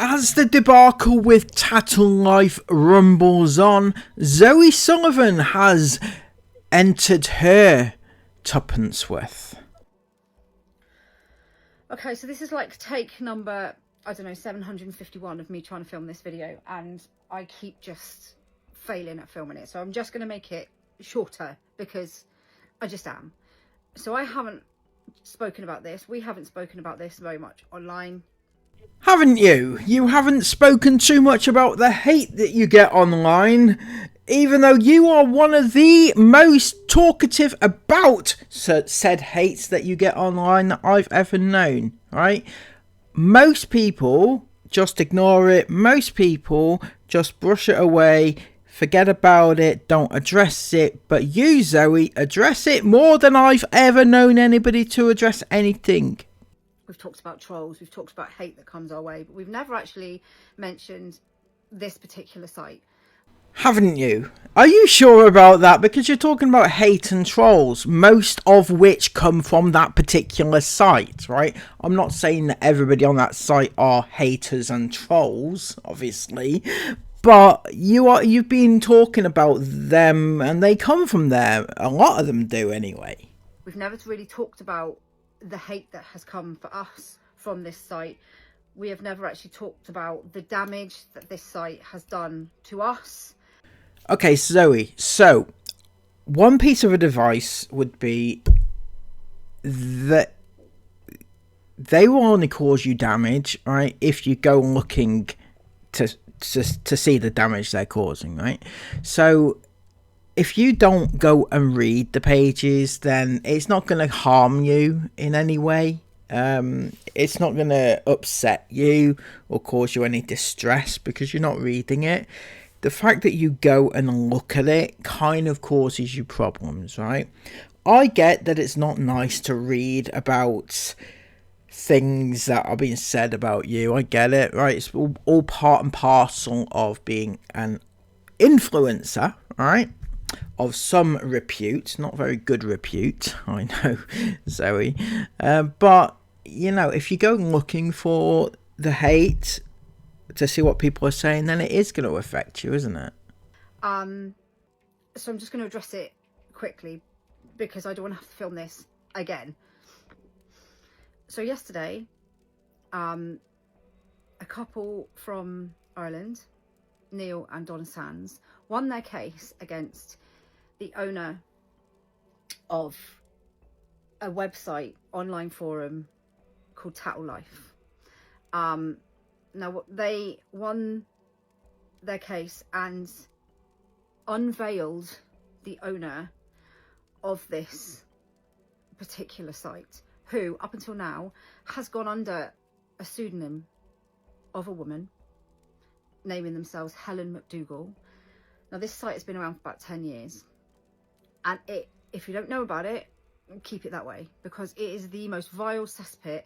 As the debacle with Tattle Life rumbles on, Zoe Sullivan has entered her tuppence worth. Okay, so this is like take number, I don't know, 751 of me trying to film this video, and I keep just failing at filming it. So I'm just going to make it shorter because I just am. So I haven't spoken about this. We haven't spoken about this very much online. Haven't you? You haven't spoken too much about the hate that you get online, even though you are one of the most talkative about said hates that you get online that I've ever known, right? Most people just ignore it. Most people just brush it away, forget about it, don't address it. But you, Zoe, address it more than I've ever known anybody to address anything. We've talked about trolls, we've talked about hate that comes our way, but we've never actually mentioned this particular site. Haven't you? Are you sure about that? Because you're talking about hate and trolls, most of which come from that particular site, right? I'm not saying that everybody on that site are haters and trolls, obviously, but you've been talking about them and they come from there. A lot of them do anyway. We've never really talked about the hate that has come for us from this site. We have never actually talked about the damage that this site has done to us. Okay, Zoe, so one piece of advice would be that they will only cause you damage, right, if you go looking to see the damage they're causing, right? So if you don't go and read the pages, then it's not going to harm you in any way. It's not going to upset you or cause you any distress because you're not reading it. The fact that you go and look at it kind of causes you problems, right? I get that it's not nice to read about things that are being said about you. I get it, right? It's all part and parcel of being an influencer, right? Of some repute, not very good repute, I know, Zoe. But, you know, if you go looking for the hate to see what people are saying, then it is going to affect you, isn't it? So I'm just going to address it quickly because I don't want to have to film this again. So yesterday, a couple from Ireland, Neil and Donna Sands, won their case against the owner of a website, online forum called TATTLE Life. Now they won their case and unveiled the owner of this particular site, who up until now has gone under a pseudonym of a woman, naming themselves Helen McDougall. Now this site has been around for about 10 years, and if you don't know about it, keep it that way, because it is the most vile cesspit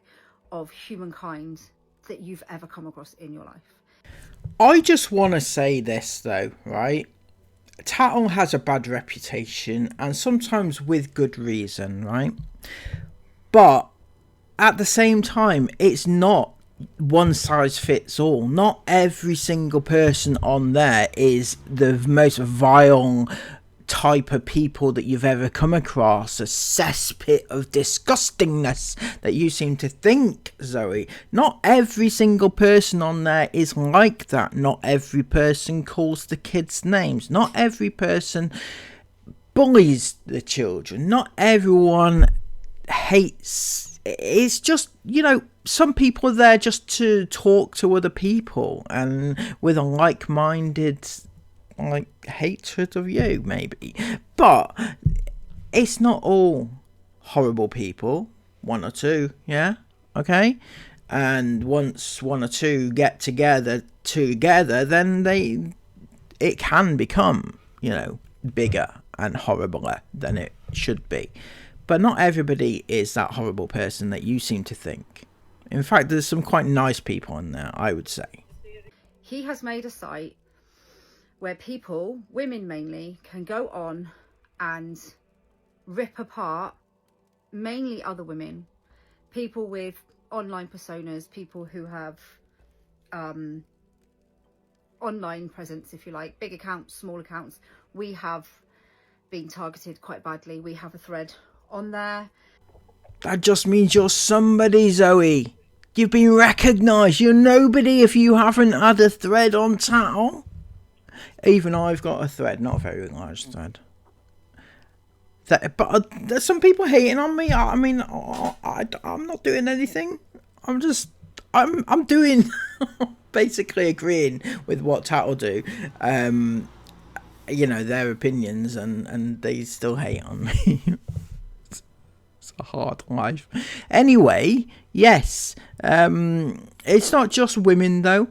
of humankind that you've ever come across in your life. I just want to say this though, right? Tattle has a bad reputation, and sometimes with good reason, right? But at the same time, it's not one size fits all. Not every single person on there is the most vile type of people that you've ever come across, a cesspit of disgustingness that you seem to think, Zoe. Not every single person on there is like that. Not every person calls the kids names. Not every person bullies the children. Not everyone hates. It's just, you know, some people are there just to talk to other people and with a like-minded hatred of you, maybe. But it's not all horrible people. One or two, yeah, okay. And once one or two get together, then it can become, you know, bigger and horribler than it should be. But not everybody is that horrible person that you seem to think. In fact, there's some quite nice people in there, I would say. He has made a site where people, women mainly, can go on and rip apart mainly other women, people with online personas, people who have online presence, if you like, big accounts, small accounts. We have been targeted quite badly. We have a thread on there. That just means you're somebody, Zoe. You've been recognised. You're nobody if you haven't had a thread on TATTLE. Even I've got a thread, not a very large thread. But there's some people hating on me. I mean, I'm not doing anything. I'm doing basically agreeing with what TATTLE do. You know, their opinions, and they still hate on me. It's a hard life. Anyway, yes, it's not just women though.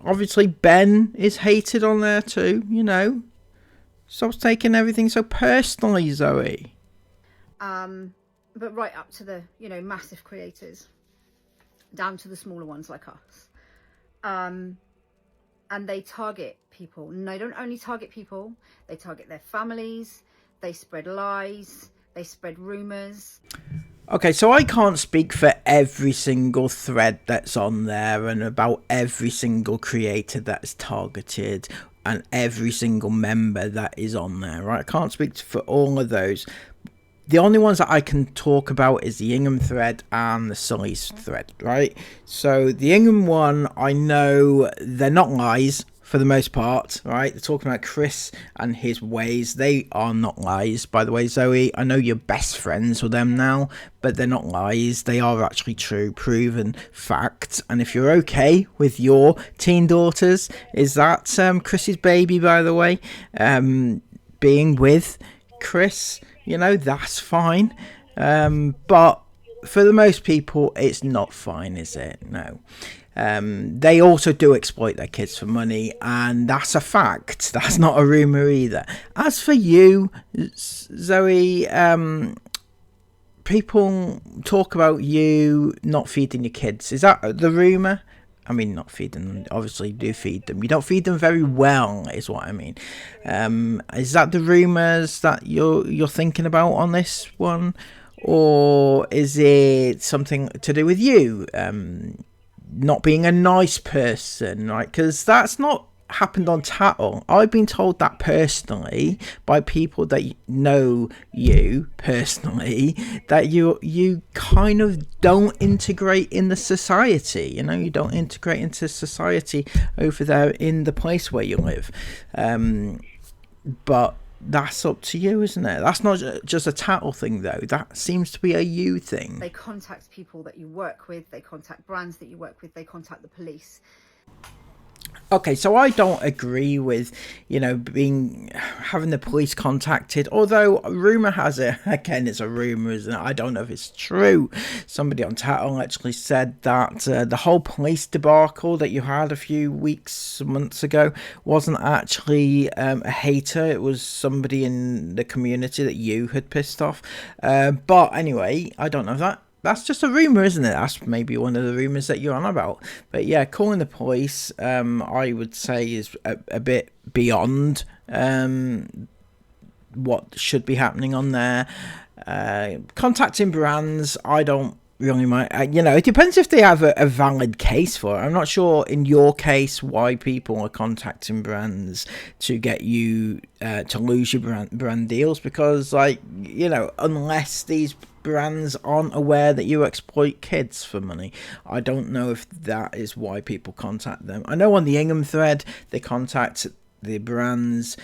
Obviously, Ben is hated on there too. You know, stop taking everything so personally, Zoe. But right up to the, you know, massive creators, down to the smaller ones like us. And they target people. And they don't only target people, they target their families, they spread lies, they spread rumours. Okay, so I can't speak for every single thread that's on there and about every single creator that's targeted and every single member that is on there, right? I can't speak for all of those. The only ones that I can talk about is the Ingham thread and the Sully's thread, right? So the Ingham one, I know they're not lies for the most part, right? They're talking about Chris and his ways. They are not lies, by the way, Zoe. I know you're best friends with them now, but they're not lies. They are actually true, proven facts. And if you're okay with your teen daughters, is that Chris's baby, by the way, being with Chris? You know, that's fine. But for the most people, it's not fine, is it? No. They also do exploit their kids for money, and that's a fact. That's not a rumour either. As for you, Zoe, people talk about you not feeding your kids. Is that the rumour? I mean, not feeding them. Obviously, you do feed them. You don't feed them very well, is what I mean. Is that the rumours that you're thinking about on this one, or is it something to do with you not being a nice person, right? Because that's not happened on TATTLE. I've been told that personally by people that know you personally, that you kind of don't integrate in the society. You know, you don't integrate into society over there in the place where you live. But that's up to you, isn't it? That's not just a TATTLE thing though. That seems to be a you thing. They contact people that you work with, they contact brands that you work with, they contact the police. Okay, so I don't agree with, you know, having the police contacted, although rumour has it, again, it's a rumour, isn't it? I don't know if it's true. Somebody on TATTLE actually said that the whole police debacle that you had a few months ago, wasn't actually a hater. It was somebody in the community that you had pissed off. But anyway, I don't know that. That's just a rumour, isn't it? That's maybe one of the rumours that you're on about. But yeah, calling the police, I would say, is a bit beyond what should be happening on there. Contacting brands, I don't really mind. You know, it depends if they have a valid case for it. I'm not sure in your case why people are contacting brands to get you to lose your brand deals, because, like, you know, unless these brands aren't aware that you exploit kids for money, I don't know if that is why people contact them. I know on the Ingham thread they contact the brands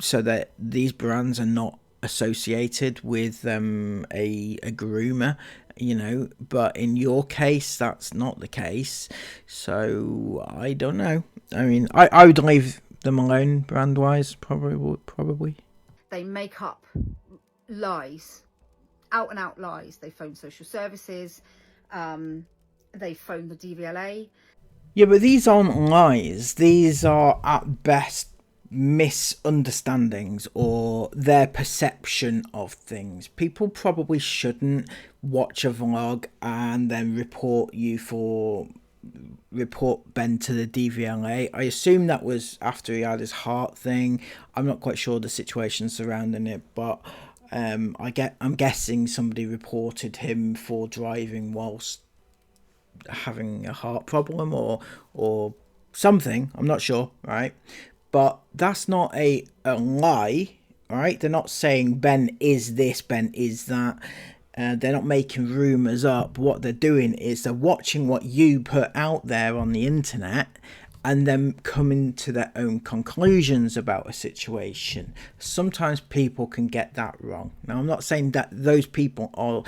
so that these brands are not associated with a groomer, you know, but in your case that's not the case, so I don't know. I mean, I would leave them alone brand wise, probably. They make up lies, out and out lies. They phone social services, they phone the DVLA. Yeah, but these aren't lies. These are at best misunderstandings or their perception of things. People probably shouldn't watch a vlog and then report Ben to the DVLA. I assume that was after he had his heart thing. I'm not quite sure the situation surrounding it, but I'm guessing somebody reported him for driving whilst having a heart problem or something. I'm not sure, right? But that's not a lie, right? They're not saying Ben is this, Ben is that. They're not making rumours up. What they're doing is they're watching what you put out there on the internet and then coming to their own conclusions about a situation. Sometimes people can get that wrong. Now, I'm not saying that those people are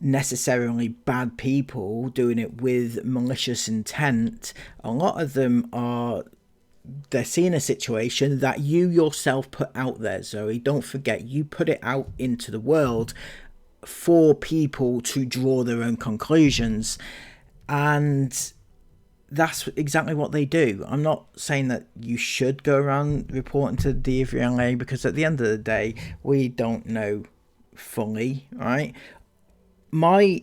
necessarily bad people doing it with malicious intent. A lot of them are, they're seeing a situation that you yourself put out there, Zoe. Don't forget, you put it out into the world for people to draw their own conclusions, and that's exactly what they do. I'm not saying that you should go around reporting to the DVLA, because at the end of the day, we don't know fully, right? My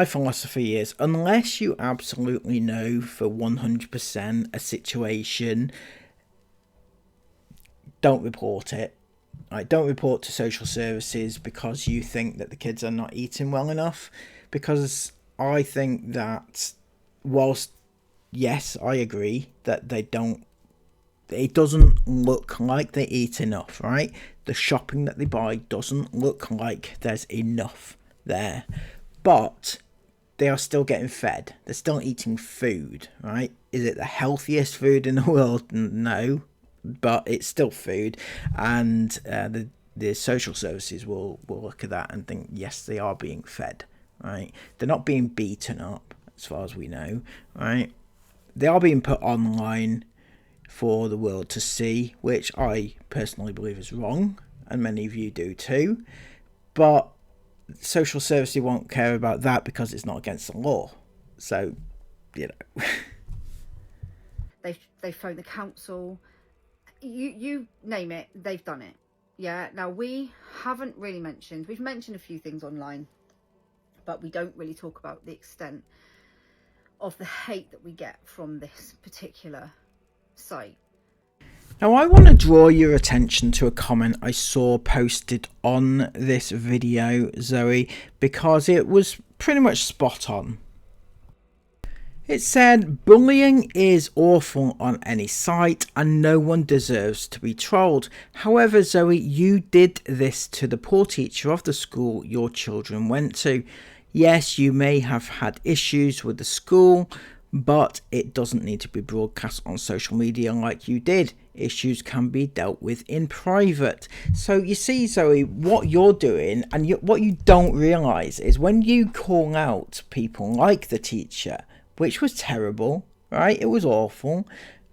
philosophy is, unless you absolutely know for 100% a situation, don't report it. Don't report to social services because you think that the kids are not eating well enough. Because I think that whilst, yes, I agree that they don't, it doesn't look like they eat enough, right? The shopping that they buy doesn't look like there's enough there. But they are still getting fed. They're still eating food, right? Is it the healthiest food in the world? No. But it's still food, and the social services will look at that and think, yes, they are being fed, right? They're not being beaten up, as far as we know, right? They are being put online for the world to see, which I personally believe is wrong, and many of you do too. But social services won't care about that because it's not against the law. So, you know. They've phoned the council. You name it, they've done it. Yeah. Now, we haven't really mentioned, we've mentioned a few things online, but we don't really talk about the extent of the hate that we get from this particular site. Now, I want to draw your attention to a comment I saw posted on this video, Zoe, because it was pretty much spot on. It said, bullying is awful on any site and no one deserves to be trolled. However, Zoe, you did this to the poor teacher of the school your children went to. Yes, you may have had issues with the school, but it doesn't need to be broadcast on social media like you did. Issues can be dealt with in private. So you see, Zoe, what you're doing and what you don't realise is when you call out people like the teacher, which was terrible, right? It was awful,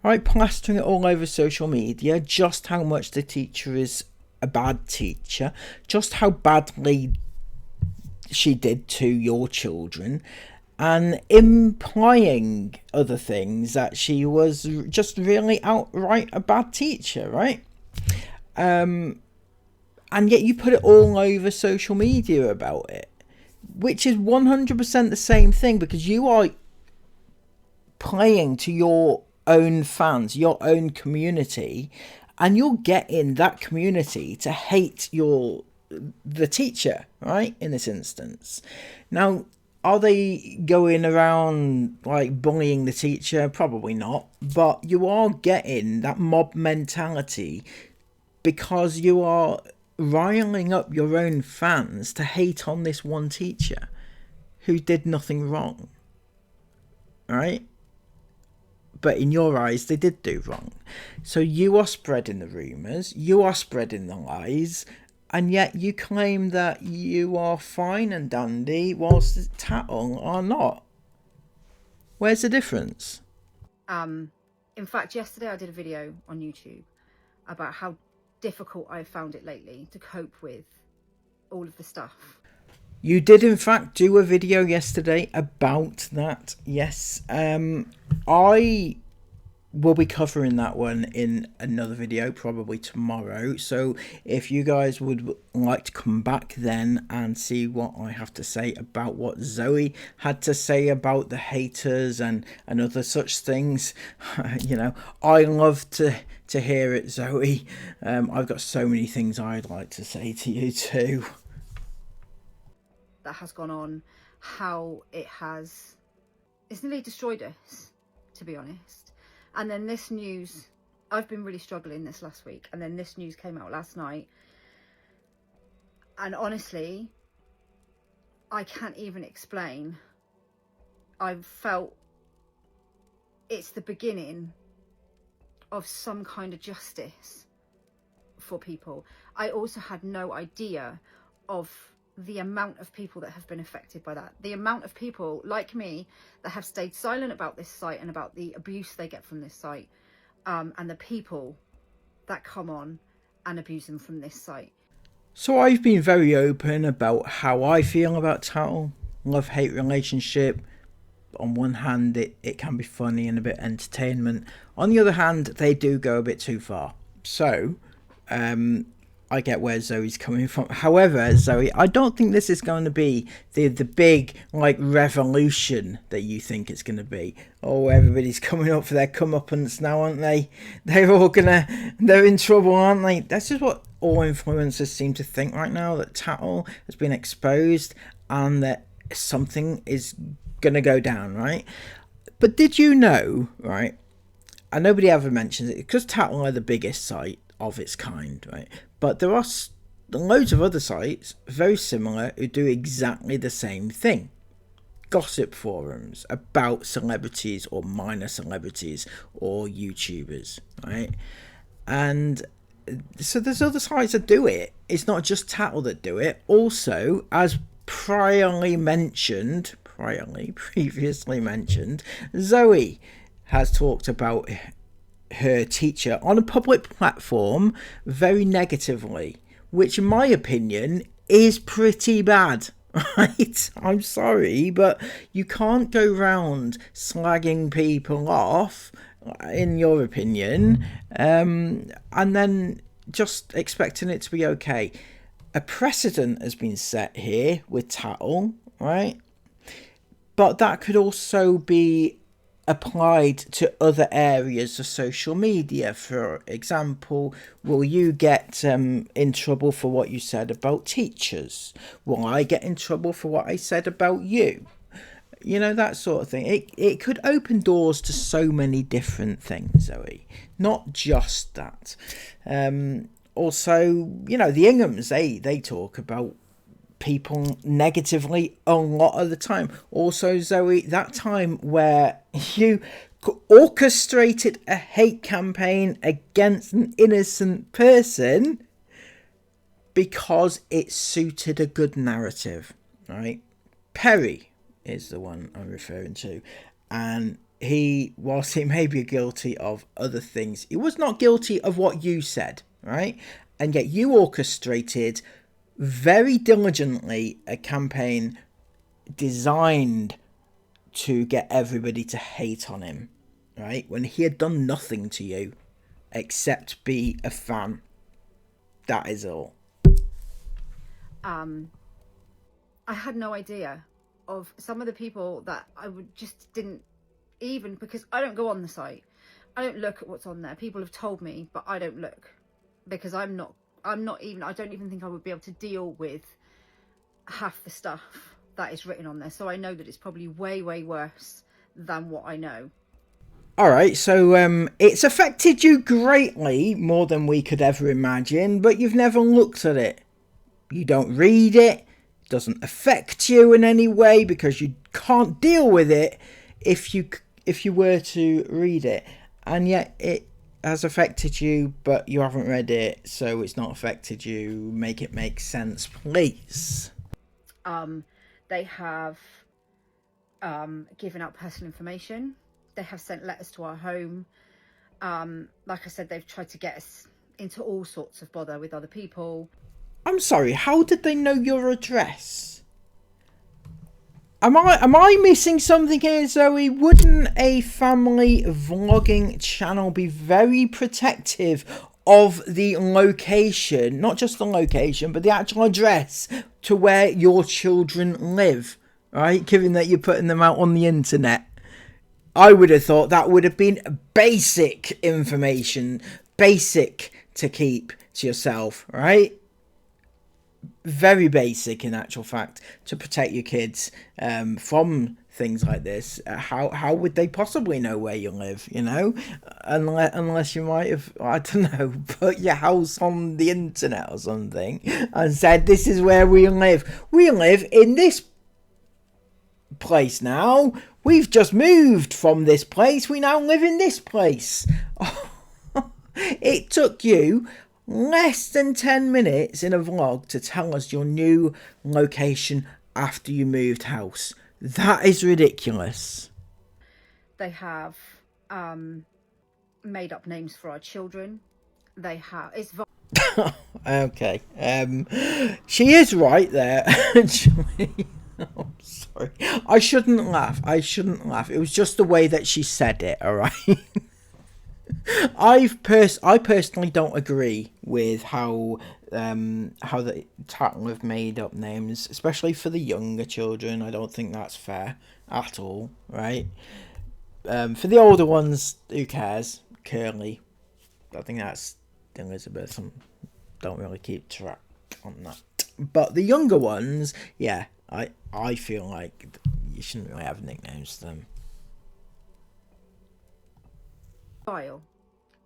right? Plastering it all over social media, just how much the teacher is a bad teacher, just how badly she did to your children, and implying other things, that she was just really outright a bad teacher, right? And yet you put it all over social media about it, which is 100% the same thing, because you are playing to your own fans, your own community, and you're getting that community to hate the teacher, right? In this instance. Now, are they going around like bullying the teacher? Probably not. But you are getting that mob mentality because you are riling up your own fans to hate on this one teacher who did nothing wrong, right? But in your eyes, they did do wrong. So you are spreading the rumours, you are spreading the lies, and yet you claim that you are fine and dandy whilst TATTLE are not. Where's the difference? In fact, yesterday I did a video on YouTube about how difficult I've found it lately to cope with all of the stuff. You did in fact do a video yesterday about that, yes. I will be covering that one in another video, probably tomorrow. So if you guys would like to come back then and see what I have to say about what Zoe had to say about the haters and other such things, you know, I love to hear it, Zoe. I've got so many things I'd like to say to you too. That has gone on, how it has it's nearly destroyed us, to be honest. And then this news, I've been really struggling this last week, and then this news came out last night, and honestly, I can't even explain. I felt it's the beginning of some kind of justice for people. I also had no idea of the amount of people that have been affected by that. The amount of people like me that have stayed silent about this site and about the abuse they get from this site, and the people that come on and abuse them from this site. So I've been very open about how I feel about TATTLE. Love-hate relationship. On one hand, it can be funny and a bit entertainment. On the other hand, they do go a bit too far. So, I get where Zoe's coming from. However, Zoe, I don't think this is going to be the big, like, revolution that you think it's going to be. Oh, everybody's coming up for their comeuppance now, aren't they? They're in trouble, aren't they? That's just what all influencers seem to think right now, that TATTLE has been exposed and that something is going to go down, right? But did you know, right, and nobody ever mentions it, because TATTLE are the biggest site of its kind, right? But there are loads of other sites very similar who do exactly the same thing. Gossip forums about celebrities or minor celebrities or YouTubers, right? And so there's other sites that do it. It's not just TATTLE that do it. Also, as previously mentioned, Zoe has talked about her teacher on a public platform very negatively, which in my opinion is pretty bad, right? I'm sorry, but you can't go round slagging people off, in your opinion, and then just expecting it to be okay. A precedent has been set here with TATTLE, right? But that could also be applied to other areas of social media. For example, will you get in trouble for what you said about teachers? Will I get in trouble for what I said about you? You know, that sort of thing. It could open doors to so many different things, Zoe. Not just that. Also, you know, the Inghams, they talk about people negatively a lot of the time. Also, Zoe, that time where you orchestrated a hate campaign against an innocent person because it suited a good narrative, right? Perry is the one I'm referring to, and whilst he may be guilty of other things, he was not guilty of what you said, right? And yet you orchestrated very diligently a campaign designed to get everybody to hate on him, right? When he had done nothing to you except be a fan. That is all. I had no idea of some of the people that I didn't even, because I don't go on the site. I don't look at what's on there. People have told me, but I don't look because I don't even think I would be able to deal with half the stuff that is written on there. So I know that it's probably way, way worse than what I know. All right, so it's affected you greatly, more than we could ever imagine, but you've never looked at it. You don't read it. It doesn't affect you in any way because you can't deal with it if you were to read it. And yet it has affected you, but you haven't read it, so it's not affected you. Make it make sense, please. They have given out personal information. They have sent letters to our home. Like I said, they've tried to get us into all sorts of bother with other people. I'm sorry, how did they know your address? Am I missing something here, Zoe? Wouldn't a family vlogging channel be very protective of the location, not just the location, but the actual address to where your children live, right? Given that you're putting them out on the internet. I would have thought that would have been basic information, basic to keep to yourself, right? Very basic in actual fact, to protect your kids from things like this, how would they possibly know where you live, you know? Unless you might have, I don't know, put your house on the internet or something and said, this is where we live. We live in this place now. We've just moved from this place. We now live in this place. It took you less than 10 minutes in a vlog to tell us your new location after you moved house. That is ridiculous. They have made up names for our children. They have... It's okay. She is right there, actually. I'm sorry. I shouldn't laugh. It was just the way that she said it, alright? I personally don't agree with how the TATTLE have made up names, especially for the younger children. I don't think that's fair at all, right? For the older ones, who cares? Curly. I think that's Elizabeth. I don't really keep track on that. But the younger ones, yeah, I feel like you shouldn't really have nicknames to them. Vile.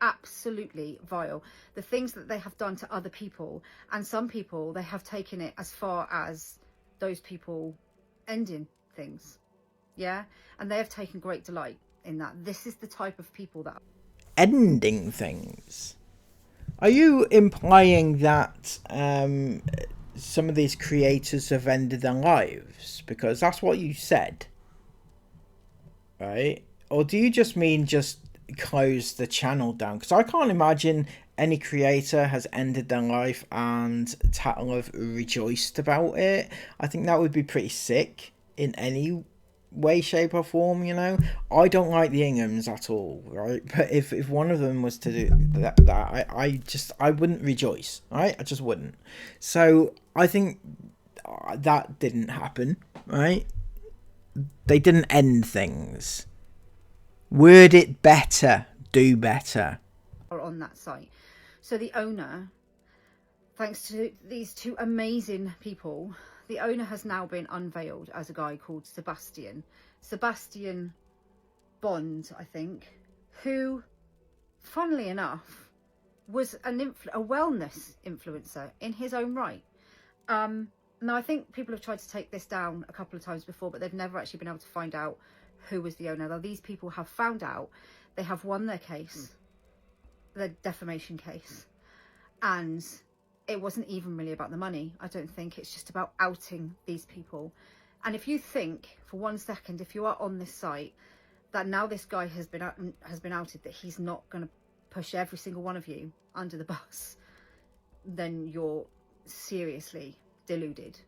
Absolutely vile. The things that they have done to other people, and some people, they have taken it as far as those people ending things. Yeah, and they have taken great delight in that. This is the type of people that ending things. Are you implying that some of these creators have ended their lives? Because that's what you said, right? Or do you just mean just close the channel down? Because I can't imagine any creator has ended their life and TATTLE have rejoiced about it. I think that would be pretty sick in any way, shape or form, you know. I don't like the Inghams at all, right? But if one of them was to do that I wouldn't rejoice, right? I just wouldn't. So I think that didn't happen, right? They didn't end things. Word it better, do better. On that site. So the owner, thanks to these two amazing people, the owner has now been unveiled as a guy called Sebastian Bond, I think, who, funnily enough, was a wellness influencer in his own right. Now, I think people have tried to take this down a couple of times before, but they've never actually been able to find out who was the owner. Now, these people have found out. They have won their case, their defamation case, and it wasn't even really about the money. I don't think. It's just about outing these people. And if you think for 1 second, if you are on this site, that now this guy has been outed, that he's not going to push every single one of you under the bus, then you're seriously deluded.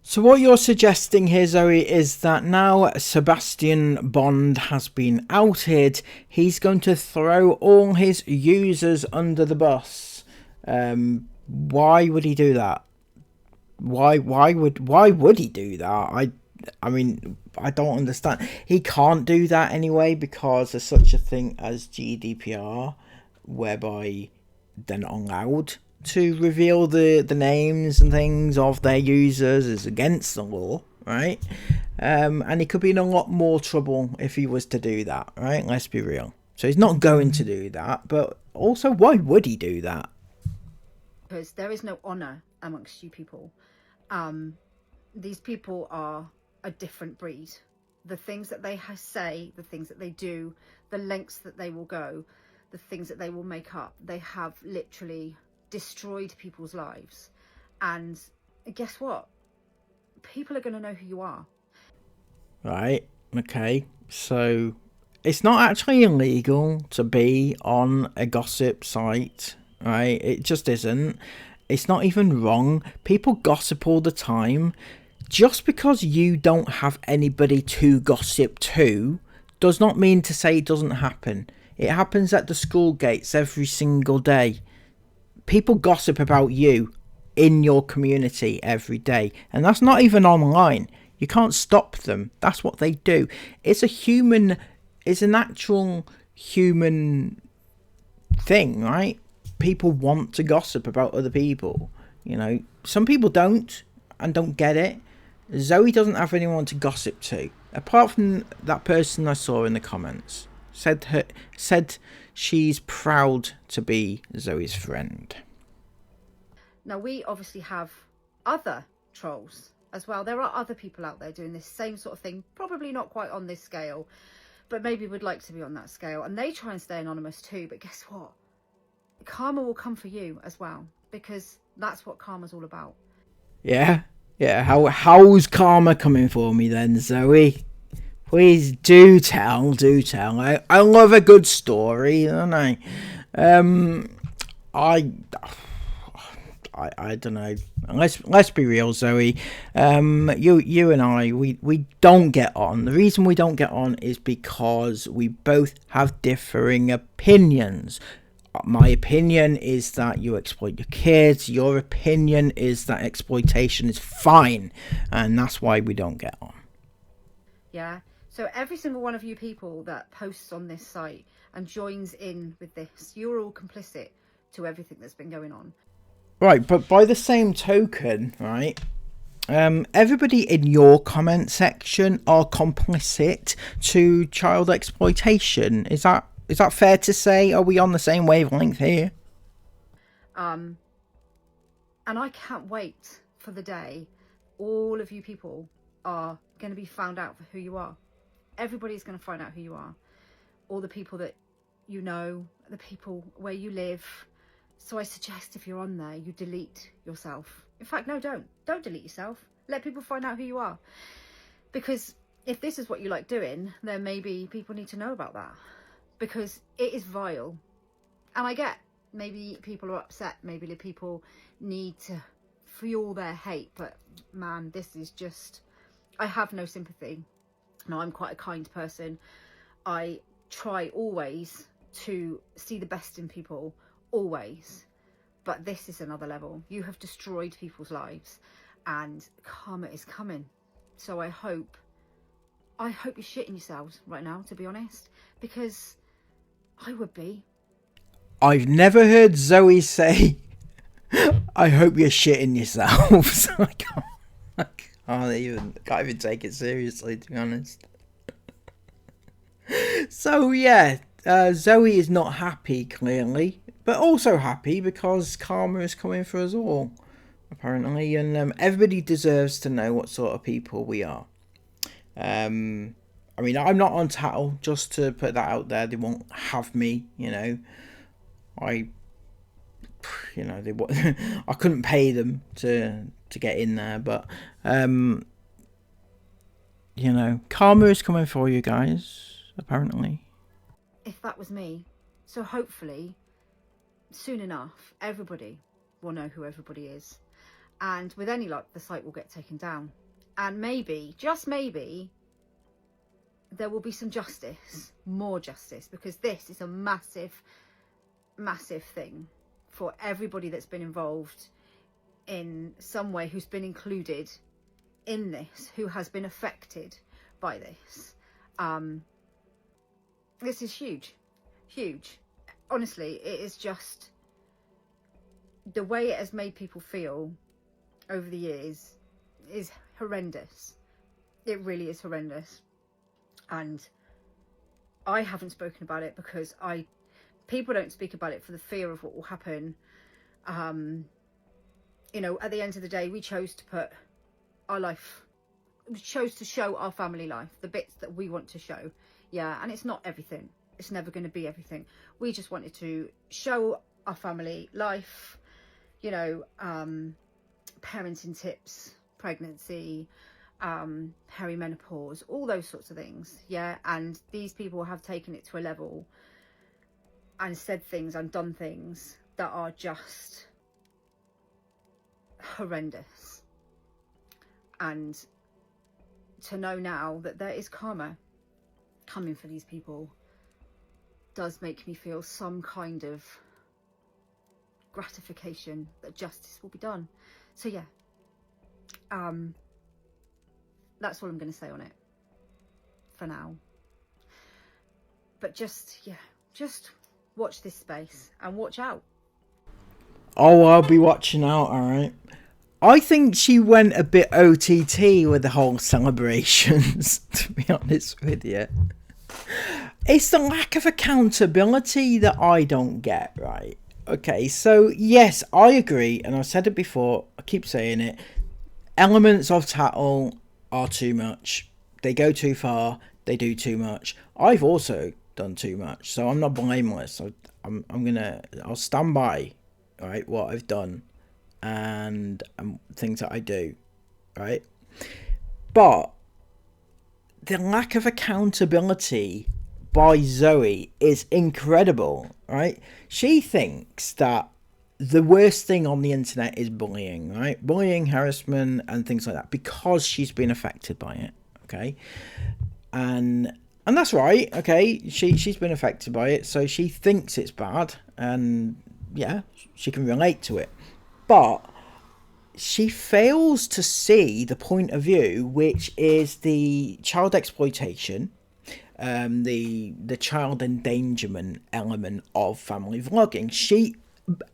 So what you're suggesting here, Zoe, is that now Sebastian Bond has been outed, he's going to throw all his users under the bus. Why would he do that? Why would he do that? I mean, I don't understand. He can't do that anyway because there's such a thing as GDPR, whereby they're not allowed to reveal the names and things of their users. Is against the law, right? And he could be in a lot more trouble if he was to do that, right? Let's be real. So he's not going to do that, but also why would he do that? Because there is no honour amongst you people. These people are a different breed. The things that they say, the things that they do, the lengths that they will go, the things that they will make up, they have literally destroyed people's lives. And guess what? People are going to know who you are. Right, okay. So it's not actually illegal to be on a gossip site, right? It just isn't. It's not even wrong. People gossip all the time. Just because you don't have anybody to gossip to does not mean to say it doesn't happen. It happens at the school gates every single day. People gossip about you in your community every day. And that's not even online. You can't stop them. That's what they do. It's an actual human thing, right? People want to gossip about other people. You know, some people don't and don't get it. Zoe doesn't have anyone to gossip to. apart from that person I saw in the comments, said she's proud to be Zoe's friend. Now, we obviously have other trolls as well. There are other people out there doing this same sort of thing, probably not quite on this scale, but maybe would like to be on that scale, and they try and stay anonymous too. But guess what? Karma will come for you as well, because that's what karma's all about. Yeah. How's karma coming for me then, Zoe? Please do tell. I love a good story, don't I? I don't know. Let's be real, Zoe. You and I, we don't get on. The reason we don't get on is because we both have differing opinions. My opinion is that you exploit your kids. Your opinion is that exploitation is fine, and that's why we don't get on. Yeah. So every single one of you people that posts on this site and joins in with this, you're all complicit to everything that's been going on. Right, but by the same token, right, everybody in your comment section are complicit to child exploitation. Is that fair to say? Are we on the same wavelength here? And I can't wait for the day all of you people are going to be found out for who you are. Everybody's going to find out who you are. All the people that you know, the people where you live. So I suggest if you're on there, you delete yourself. In fact, no, don't delete yourself. Let people find out who you are. Because if this is what you like doing, then maybe people need to know about that. Because it is vile. And I get maybe people are upset. Maybe the people need to fuel their hate. But man, this is just... I have no sympathy. No, I'm quite a kind person. I try always to see the best in people. Always. But this is another level. You have destroyed people's lives. And karma is coming. So I hope you're shitting yourselves right now, to be honest. Because I would be. I've never heard Zoe say, I hope you're shitting yourselves. I can't even take it seriously, to be honest. So yeah, Zoe is not happy, clearly. But also happy because karma is coming for us all, apparently. And everybody deserves to know what sort of people we are. I mean, I'm not on TATTLE, just to put that out there. They won't have me, you know. I couldn't pay them to get in there, but you know, karma is coming for you guys, apparently. If that was me, so hopefully soon enough everybody will know who everybody is, and with any luck the site will get taken down, and maybe, just maybe, there will be some justice, more justice, because this is a massive thing for everybody that's been involved in some way, who's been included in this, who has been affected by this. This is huge. Honestly, it is just the way it has made people feel over the years is horrendous. It really is horrendous. And I haven't spoken about it because people don't speak about it for the fear of what will happen. You know, at the end of the day, we chose to put our life, we chose to show our family life, the bits that we want to show. Yeah, and it's not everything. It's never going to be everything. We just wanted to show our family life, you know, parenting tips, pregnancy, perimenopause, all those sorts of things. Yeah, and these people have taken it to a level and said things and done things that are just horrendous. And to know now that there is karma coming for these people does make me feel some kind of gratification that justice will be done. So yeah, that's all I'm going to say on it for now. But just watch this space and watch out. Oh, I'll be watching out, alright. I think she went a bit OTT with the whole celebrations, to be honest with you. It's the lack of accountability that I don't get, right? Okay, so yes, I agree, and I've said it before, I keep saying it. Elements of Tattle are too much. They go too far, they do too much. I've also done too much, so I'm not blameless. I'll stand by, right, what I've done and things that I do, right? But the lack of accountability by Zoe is incredible, right? She thinks that the worst thing on the internet is bullying, right? Bullying, harassment, and things like that, because she's been affected by it, okay? And that's right, okay? She's been affected by it, so she thinks it's bad, and yeah, she can relate to it. But she fails to see the point of view, which is the child exploitation, the child endangerment element of family vlogging. She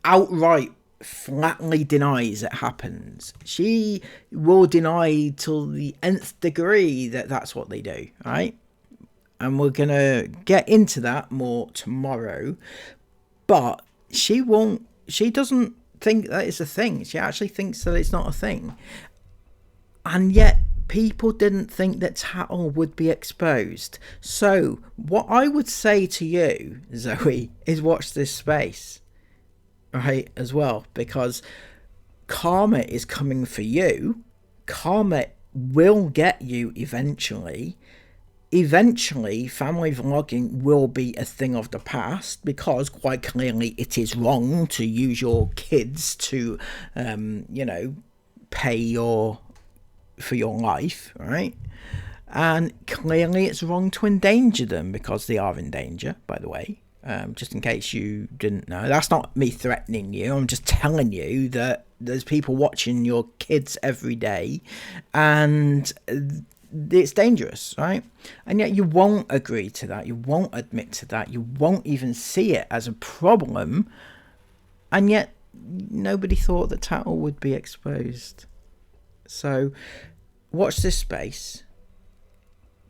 outright, flatly denies it happens. She will deny till the nth degree that that's what they do, right? And we're gonna get into that more tomorrow. But she doesn't think that it's a thing. She actually thinks that it's not a thing. And yet people didn't think that Tattle would be exposed. So what I would say to you, Zoe, is watch this space, right, as well, because karma is coming for you. Karma will get you eventually. Eventually, family vlogging will be a thing of the past, because quite clearly it is wrong to use your kids to, pay for your life, right? And clearly it's wrong to endanger them, because they are in danger, by the way. Just in case you didn't know. That's not me threatening you. I'm just telling you that there's people watching your kids every day, and it's dangerous, right? And yet you won't agree to that. You won't admit to that. You won't even see it as a problem. And yet nobody thought that Tattle would be exposed. So watch this space.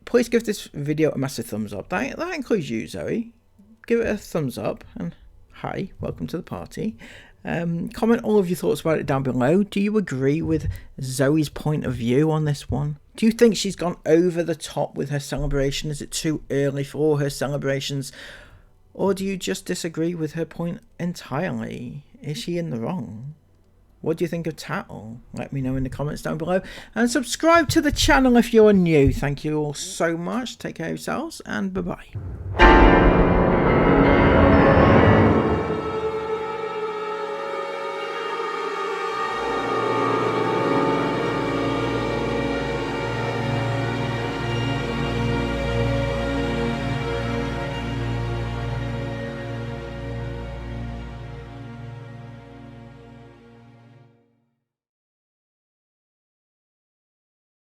Please give this video a massive thumbs up. That includes you, Zoe. Give it a thumbs up, and hi, welcome to the party. Comment all of your thoughts about it down below. Do you agree with Zoe's point of view on this one? Do you think she's gone over the top with her celebration? Is it too early for her celebrations? Or do you just disagree with her point entirely? Is she in the wrong? What do you think of Tattle? Let me know in the comments down below. And subscribe to the channel if you're new. Thank you all so much. Take care of yourselves, and bye-bye.